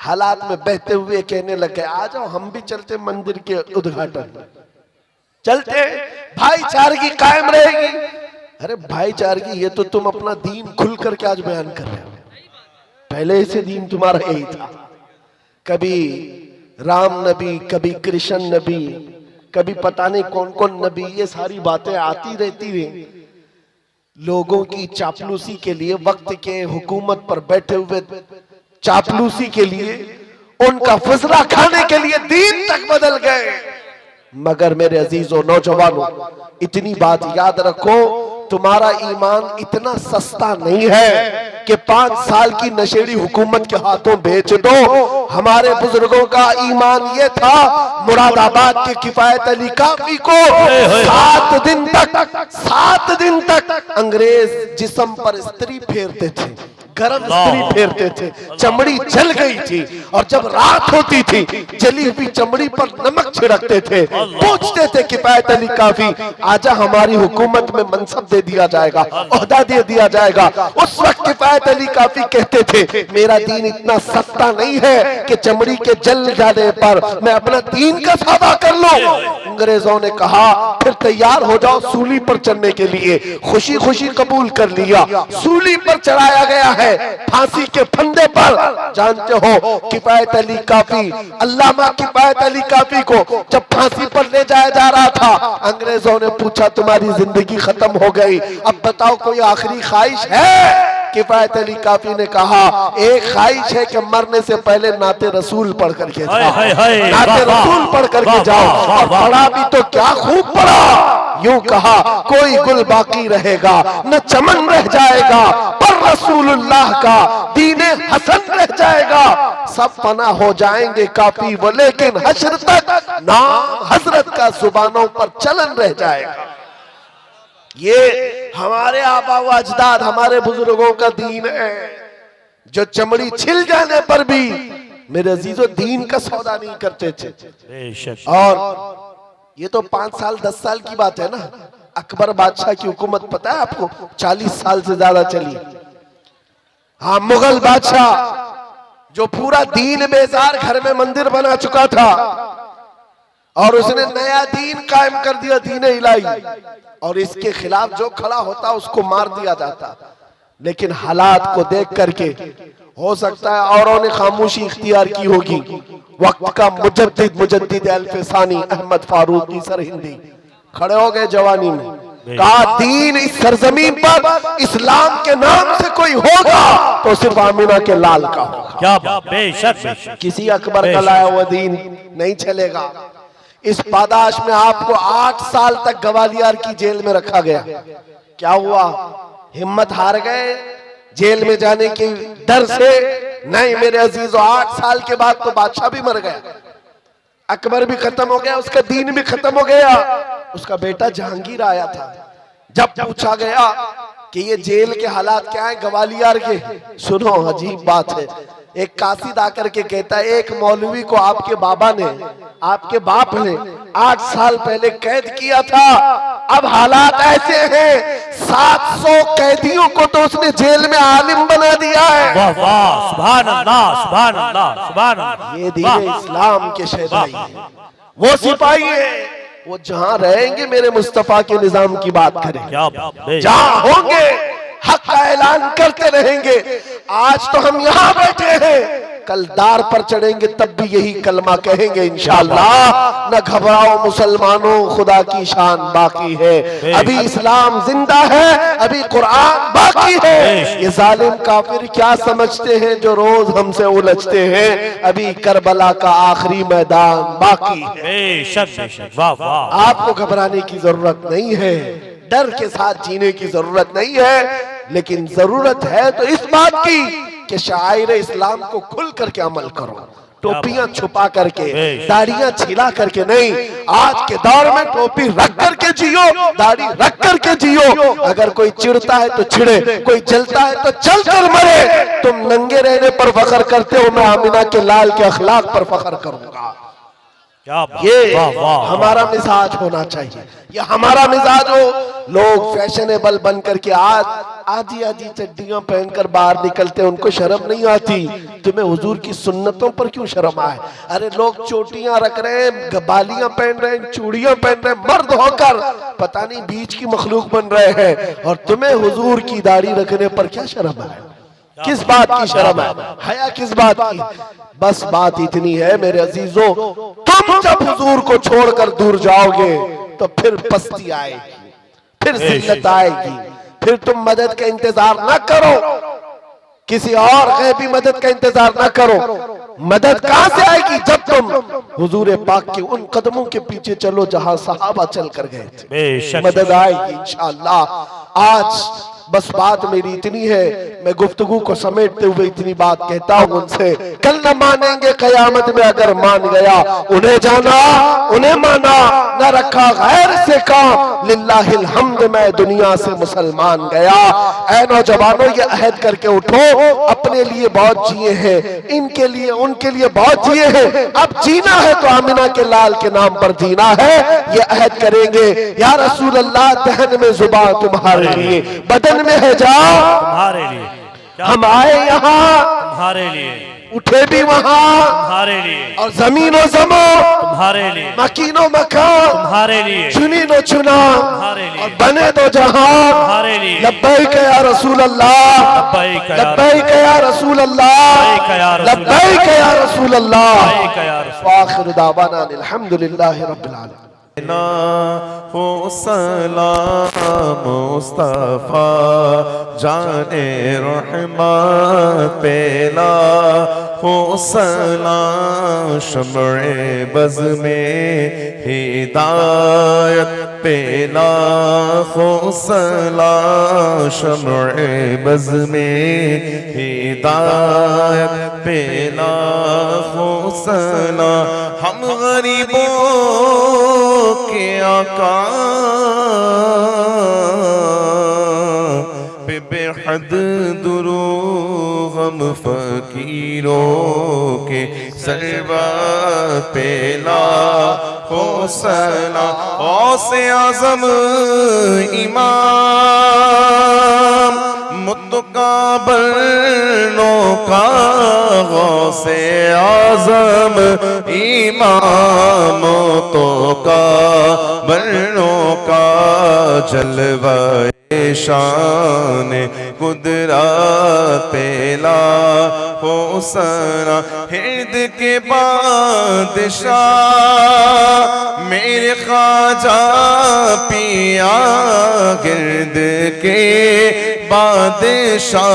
हालात में बहते हुए कहने लगे, आ जाओ हम भी चलते मंदिर के उद्घाटन, चलते, भाईचारगी कायम रहेगी। अरे भाईचारगी, ये तो तुम अपना दीन खुल करके आज बयान कर रहे हो। पहले से दीन तुम्हारा यही था। कभी राम नबी, कभी कृष्ण नबी, कभी पता नहीं कौन कौन नबी, ये सारी बातें आती रहती हैं लोगों की चापलूसी के लिए, वक्त के हुकूमत पर बैठे हुए चापलूसी के लिए, उनका फजला खाने के लिए दीन तक बदल गए। मगर मेरे अजीजों नौजवानों, इतनी बात याद रखो, तुम्हारा ईमान इतना सस्ता नहीं है कि 5 साल की नशेड़ी हुकूमत के हाथों बेच दो। हमारे बुजुर्गों का ईमान ये था, मुरादाबाद के किफायत अली काफी को 7 दिन तक अंग्रेज जिस्म पर स्त्री फेरते थे, गरम स्त्री फेरते थे, चमड़ी जल गई थी, और जब रात होती थी जली हुई चमड़ी पर नमक छिड़कते थे। पूछते थे किफायत अली काफी, आजा हमारी हुकूमत में मनसब दे दिया जाएगा, ओहदा दे दिया जाएगा। उस वक्त किफायत अली काफी कहते थे, मेरा दीन इतना सस्ता नहीं है कि चमड़ी के जल जाने पर मैं अपना दीन का सौदा कर लूं। अंग्रेजों ने कहा, फिर तैयार हो जाओ सूली पर चढ़ने के लिए। खुशी खुशी कबूल कर लिया, सूली पर चढ़ाया गया है, फांसी के फंदे पर। जानते हो किफायत अली काफी, अल्लामा किफायत अली काफी को जब फांसी पर ले जाया जा रहा था, अंग्रेजों ने पूछा तुम्हारी जिंदगी खत्म हो गई, अब बताओ कोई आखिरी ख्वाहिश है? किफायत अली काफी ने कहा, एक ख्वाहिश है कि मरने से पहले नाते रसूल पढ़ करके जाओ, नाते रसूल पढ़ करके जाओ। और पढ़ा भी तो क्या खूब पढ़ा। यूं कहा, कोई गुल बाकी रहेगा न चमन रह जाएगा, पर रसूलुल्लाह का दीने हसन रह जाएगा। सब फना हो जाएंगे काफी वो, लेकिन हश्र तक नाम हजरत का जुबानों पर चलन रह जाएगा। ये हमारे आबा व अजदाद, हमारे बुजुर्गों का दीन है, जो चमड़ी छिल जाने पर भी मेरे अजीजों दीन का सौदा नहीं करते थे। और ये तो 5 साल 10 साल की बात है ना। अकबर बादशाह की हुकूमत पता है आपको, 40 साल से ज्यादा चली। हाँ, मुगल बादशाह जो पूरा दीन बेजार घर में मंदिर बना चुका था, और उसने नया दीन कायम कर दिया, दीन इलाही, और इसके खिलाफ जो खड़ा होता उसको मार दिया जाता। लेकिन हालात को देख करके हो सकता है औरों ने खामोशी इख्तियार की होगी। वक्त का मुजद्दिद अल्फसानी अहमद फारूकी सरहिंदी खड़े हो गए जवानी में, कहा दीन इस सरजमीन पर इस्लाम के नाम से कोई होगा तो सिर्फ आमिना के लाल का होगा। क्या बेशक किसी अकबर का लाया हुआ दीन नहीं चलेगा। इस पादाश में आपको 8 साल तक ग्वालियर की जेल में रखा गया। क्या हुआ? हिम्मत हार गए जेल में जाने के डर से? नहीं मेरे अजीजों, 8 साल के बाद तो बादशाह भी मर गया, अकबर भी खत्म हो गया, उसका दीन भी खत्म हो गया। उसका बेटा जहांगीर आया था। जब पूछा गया कि ये जेल के हालात क्या है ग्वालियर के, सुनो अजीब बात है। एक कासिद आकर के कहता है, एक मौलवी को आपके बाबा ने, आपके बाप ने 8 साल पहले कैद किया था। अब हालात ऐसे हैं, 700 कैदियों को तो उसने जेल में आलिम बना दिया है। वाह वाह, सुभान अल्लाह, सुभान अल्लाह, सुभान अल्लाह। ये दीन इस्लाम के शहदाई है, वो सिपाही है, वो जहां रहेंगे मेरे मुस्तफा के निजाम की बात करें, जहां होंगे हक का ऐलान करते रहेंगे। आज तो हम यहाँ बैठे हैं, कल दार पर चढ़ेंगे तब भी यही कलमा कहेंगे इंशाअल्लाह। न घबराओ मुसलमानों, खुदा की शान बाकी है, अभी इस्लाम जिंदा है, अभी कुरान बाकी है। ये जालिम काफिर क्या समझते हैं जो रोज हमसे उलझते हैं, अभी करबला का आखिरी मैदान बाकी है। बेशक बेशक, वाह वाह। आपको घबराने की जरूरत नहीं है, डर के साथ जीने की जरूरत नहीं है, लेकिन जरूरत है तो इस बात की कि शायर इस्लाम को खुल करके अमल करो। टोपियां छुपा करके, दाढ़ियां छिला करके नहीं। आज के दौर में टोपी रख करके जियो, दाढ़ी रख करके जियो। अगर कोई चिढ़ता है तो चिढ़े, कोई जलता है तो जल कर मरे। तुम नंगे रहने पर फख्र करते हो, मैं आमिना के लाल के अखलाक पर फख्र करूंगा। ये हमारा मिजाज होना चाहिए, ये हमारा मिजाज हो। लोग फैशनेबल बन करके आज आधी आधी चड्डियां पहनकर बाहर निकलते हैं, उनको शर्म नहीं आती। तुम्हें हुजूर की सुन्नतों पर क्यों शर्म आए? अरे लोग चोटियां रख रहे हैं, बालियां पहन रहे हैं, चूड़ियां पहन रहे हैं, मर्द होकर पता नहीं बीच की मखलूक बन रहे हैं, और तुम्हें हुजूर की दाढ़ी रखने पर क्या शर्म है? किस बात की शर्म है? हया किस बात की? बस बात इतनी है मेरे अजीजों, तुम जब हुजूर को छोड़कर दूर जाओगे तो फिर पस्ती आएगी, फिर जिल्लत आएगी, फिर तुम मदद का इंतजार ना करो, किसी और गैबी मदद का इंतजार ना करो। मदद कहां से आएगी? जब तुम हुजूर पाक के उन कदमों के पीछे चलो जहां सहाबा चल कर गए थे। मदद आएगी इंशाअल्लाह। आज बस बात मेरी इतनी है, मैं गुफ्तगू को समेटते हुए इतनी बात कहता हूं उनसे, कल न मानेंगे कयामत में, अगर मान गया उन्हें जाना, उन्हें माना, न रखा गैर से काम, लिल्लाहिल हम्द मैं दुनिया से मुसलमान गया। ऐ नौजवानों, ये अहद करके उठो, अपने लिए बहुत जिए हैं, इनके लिए उनके लिए बहुत जिए हैं, अब जीना है तो आमिना के लाल के नाम पर जीना है, ये अहद करेंगे। या रसूल अल्लाह, दहन में जुबान तुम्हारे लिए, बदन में है जाओ तुम्हारे लिए, हम आए यहाँ तुम्हारे लिए, उठे भी वहाँ तुम्हारे लिए, और जमीनो जमो तुम्हारे लिए, मकीनो मकान तुम्हारे लिए, चुनी नो चुना, तुम्हारे लिए, और बने तो जहां तुम्हारे लिए। लब्बैक या रसूल अल्लाह, लब्बैक या लब्बैक या रसूल अल्लाह, लब्बैक या रसूल अल्लाह। लब्बैक या रसूल। व आखिर दावाना अल्हम्दुलिल्लाहि रब्बिल आलमीन। हो सलाम मुस्तफा जाने रहमत पेला, हो सलाम शम्ए बज़ में हिदायत पेला, हो सलाम शम्ए बज़ में हिदायत पेला, हो सलाम हम गरीबों के आका पे बेहद दुरू, हम फकीरों के सरबत पेला, हो सलाम गौसे आज़म इमाम मुतकाबर का, गौसे आज़म इमाम मुतकाबर का, जलवा शान कुदरत पेला, हो सना हिर्द के बादशाह मेरे ख्वाजा पिया, गिरद के बादशाह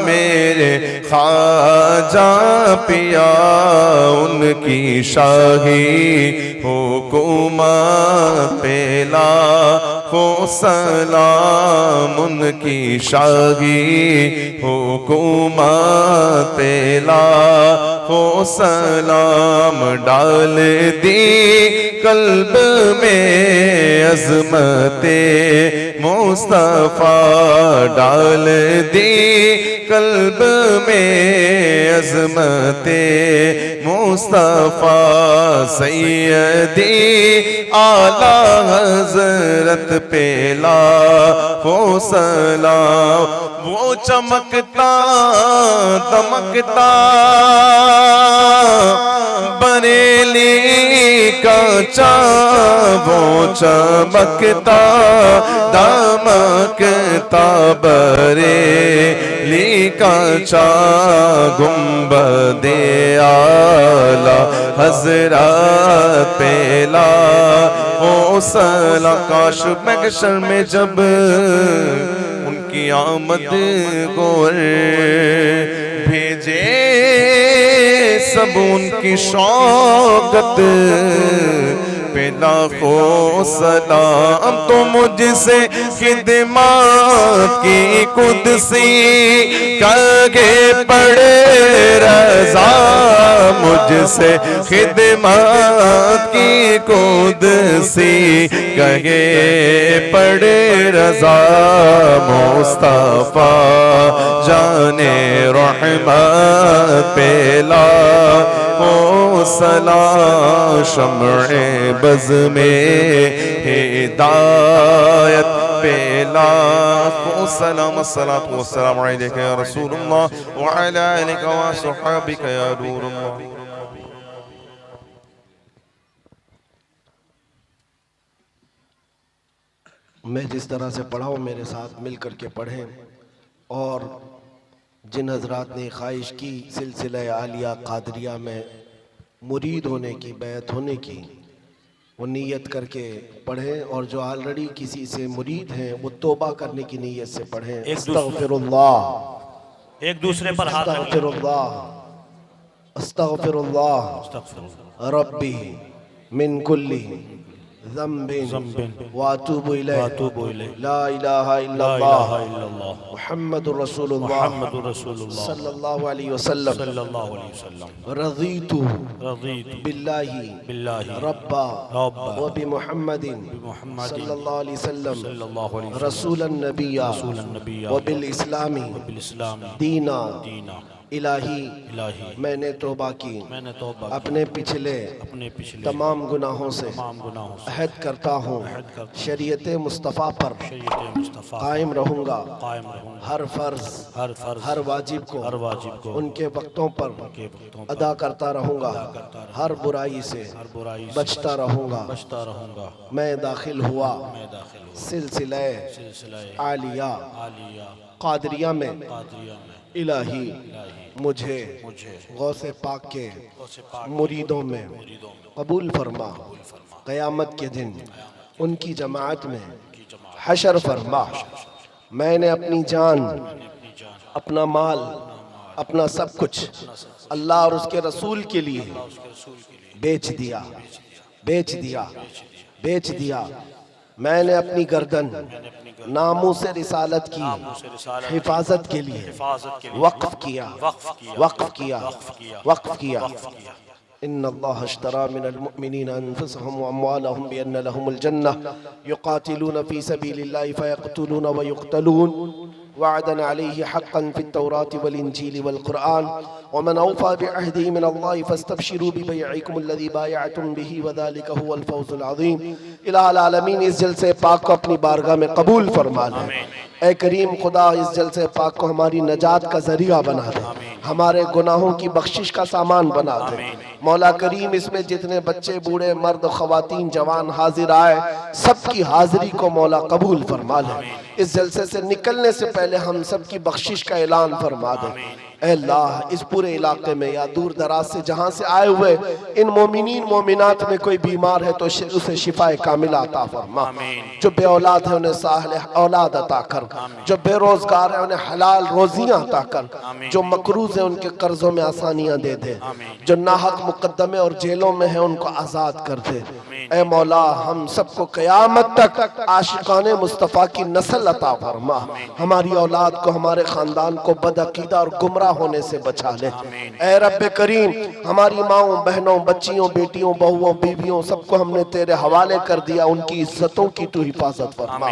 मेरे ख्वाजा पिया, उनकी शाही हुकूमत पेला, हो सलाम उनकी शाही हुकूमत पेला, हो सलाम डाल दी कल्ब में अज़मते मुस्तफ़ा, डाल दी कल्ब में अज़मते मुस्तफ़ा, सैयदी आला हज़रत पेला, हो सलाम वो चमकता दमकता बरेली का चा, वो चमकता दमकता बरेली का चा, गुंबदे आला हज़रत पेला, हो सलाम काश महशर में जब उनकी आमद को भेजे सब उनकी शौकत पेला, हो सलाम तो मुझसे खिदमत की कुदसी कगे पड़े रज़ा, मुझसे खिदमत की कुदसी कगे पड़े रज़ा, मुस्तफ़ा जाने रहमत पेला, हो सलाम शम्ए बज़ में हिदायत पेला सलाम अस्सलातु वस्सलामु अलैका या रसूलुल्लाह व अला आलिका व सहाबिका या नूरुल्लाह। मैं जिस तरह से पढ़ा हूँ मेरे साथ मिल करके पढ़ें, और जिन हजरात ने ख्वाहिश की सिलसिला आलिया कादरिया में मुरीद होने की, बैत होने की, वो नीयत करके पढ़ें, और जो ऑलरेडी किसी से मुरीद हैं वो तौबा करने की नीयत से पढ़ें। अस्तगफिरुल्लाह, एक दूसरे पर हाथ रखें। अस्तगफिरुल्लाह, अस्तगफिरुल्लाह रब्बी मिन कुल्ली ज़म्बिन व अतूबु इलैह, ला इलाहा इल्लल्लाह मुहम्मदुर रसूलुल्लाह सल्लल्लाहु अलैहि वसल्लम, रज़ीतु बिल्लाहि रब्बा व बि मुहम्मदिन सल्लल्लाहु अलैहि वसल्लम रसूलन नबिय्या व बिल इस्लामी दीना। इलाही मैंने तौबा की अपने पिछले तमाम गुनाहों से, अहद करता हूँ शरीयत मुस्तफ़ा पर कायम रहूँगा, हर फर्ज हर वाजिब को उनके वक्तों पर अदा करता रहूँगा, हर बुराई से बचता रहूँगा। मैं दाखिल हुआ सिलसिला आलिया कादरिया में, इलाही मुझे गौसे पाक के मुरीदों में कबूल फरमा, क़यामत के दिन उनकी जमात में हशर फरमा। मैंने अपनी जान, अपना माल, अपना सब कुछ अल्लाह और उसके रसूल के लिए बेच दिया। मैंने अपनी गर्दन नामूस रिसालत की हिफाजत के लिए वक्फ किया। इन्नल्लाह अश्तरा मिनल मुअमिनीना अनफुसहुम व अम्वालहुम बिअन्न लहुमुल जन्नह युकातिलूना फी सबीलिल्लाहि फयक़्तुलूना व युक़्तलून वअदन अलैहि हक़्क़न फित तौराति वल इंजीलि वल क़ुरआन व मन औफ़ा बिअहदिही मिनल्लाहि फस्तबशिरू बिबैइकुमुल्लज़ी बायअतुम बिही व ज़ालिका हुवल फ़ौज़ुल अज़ीम। इलाहुल आलमीन इस जलसे पाक को अपनी बारगाह में कबूल फरमा ले। ऐ करीम खुदा इस जलसे पाक को हमारी नजात का जरिया बना दे, हमारे गुनाहों की बख्शिश का सामान बना दे। मौला करीम इसमें जितने बच्चे, बूढ़े, मर्द, ख़वातीन, जवान हाजिर आए, सबकी हाजिरी को मौला कबूल फरमा ले। इस जलसे से निकलने से पहले हम सबकी बख्शिश का ऐलान फरमा दे। ऐ अल्लाह इस पूरे इलाके में या दूर दराज से जहाँ से आए हुए इन मोमिनीन मोमिनात में कोई बीमार है तो उसे शिफाए कामिला अता फरमा। जो बे औलाद है उन्हें साहिल औलाद अता कर, जो बेरोजगार है उन्हें हलाल रोजियां अता कर, जो मकरूज है उनके कर्जों में आसानियां दे दे, जो नाहक मुकद्दमे और जेलों में है उनको आज़ाद कर दे। ऐ मौला हम सबको क़यामत तक आशिकाने मुस्तफ़ा की नस्ल अता फरमा। हमारी औलाद को, हमारे ख़ानदान को बदअक़ीदा और गुमराह होने से बचा ले। ऐ रब्बे करीम हमारी माओं, बहनों, बच्चियों, बेटियों, बहुओं, बीवियों सबको हमने तेरे हवाले कर दिया, उनकी इज्जतों की तू हिफाजत फरमा।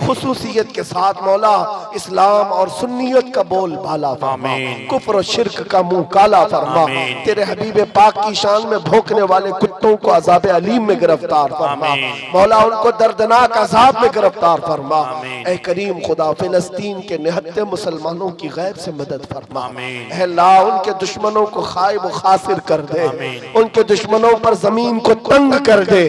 खुसूसियत के साथ मौला इस्लाम और सुन्नियत का बोल भाला फरमा, कुफ्र और शिर्क का मुंह काला फरमा। तेरे हबीब पाक की शान में भौंकने वाले कुत्तों को अज़ाब अलीम में गिरफ्तार फरमा। मौला उनको दर्दनाक अज़ाब में गिरफ्तार फरमा। ऐ करीम खुदा फिलिस्तीन के निहत्ते मुसलमानों की गैब से मदद फरमा। अल्लाह उनके दुश्मनों को खाइब खासिर कर दे, उनके दुश्मनों पर जमीन को तंग कर दे।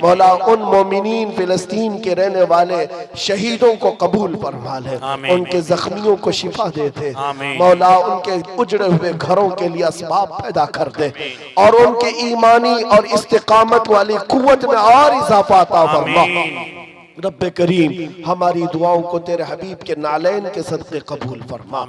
मौला उन मोमिनीन फिलिस्तीन के रहने वाले शहीदों को कबूल फरमा ले, उनके जख्मियों को शिफा दे दे। मौला उनके उजड़े हुए घरों के लिए असबाब पैदा कर दे और उनके ईमानी और इस्तिकामत वाली कुव्वत में और इजाफा अता फरमा। रब्बे करीम हमारी दुआओं को तेरे हबीब के नालैन के सदक़े कबूल फरमा।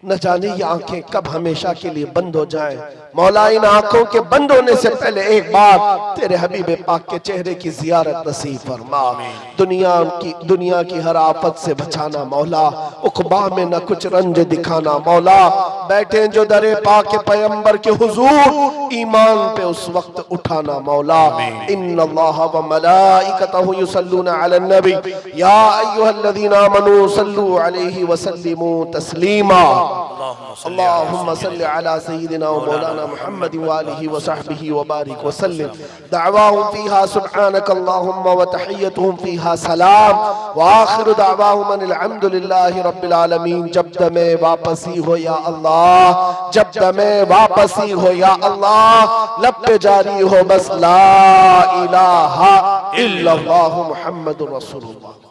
न जाने ये आंखें कब हमेशा के लिए बंद हो जाएं। मौला इन आंखों के बंद होने से पहले एक बार तेरे हबीब पाक के चेहरे की जियारत नसीब फरमा। दुनिया की हर आफत से बचाना मौला, उक़बा में न कुछ रंज दिखाना मौला। बैठे जो दरे पाक के पैगंबर के हुजूर ईमान पे उस वक्त उठाना मौला। इन्नल्लाह व मलाइकतहु युसल्लूना अलन नबी या अय्युहल्लज़ीना आमनू सल्लू अलैहि व सल्लिमू तस्लीमा। अल्लाहुम्मा सल्लि अला सय्यिदिना व मौलाना मुहम्मद व आलिहि व सहबिहि व बारिक व सल्लिम। दअवाहुम फीहा सुब्हानक अल्लाहुम्मा व तहिय्यतुहुम फीहा सलाम व आखिरु दअवाहुम अनिल हम्दुलिल्लाहि रब्बिल आलमीन। जब दमे वापसी हो या अल्लाह, जब दमे वापसी हो या अल्लाह, लब पे जारी हो बस ला इलाहा इल्लल्लाहु मुहम्मदुर रसूलुल्लाह।